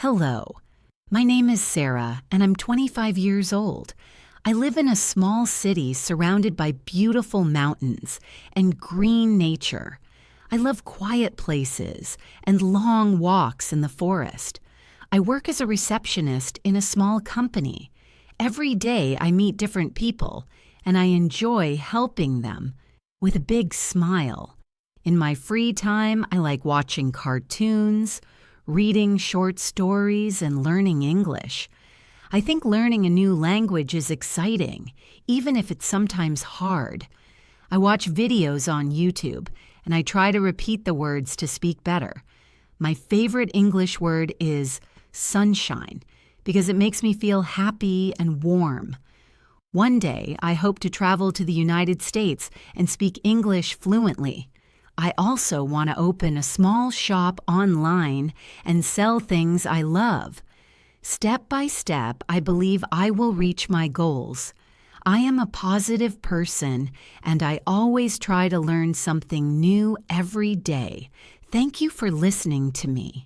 Hello, my name is Sarah, and I'm 25 years old. I live in a small city surrounded by beautiful mountains and green nature. I love quiet places and long walks in the forest. I work as a receptionist in a small company. Every day I meet different people, and I enjoy helping them with a big smile. In my free time, I like watching cartoons, reading short stories, and learning English. I think learning a new language is exciting, even if it's sometimes hard. I watch videos on YouTube, and I try to repeat the words to speak better. My favorite English word is sunshine, because it makes me feel happy and warm. One day, I hope to travel to the United States and speak English fluently. I also want to open a small shop online and sell things I love. Step by step, I believe I will reach my goals. I am a positive person, and I always try to learn something new every day. Thank you for listening to me.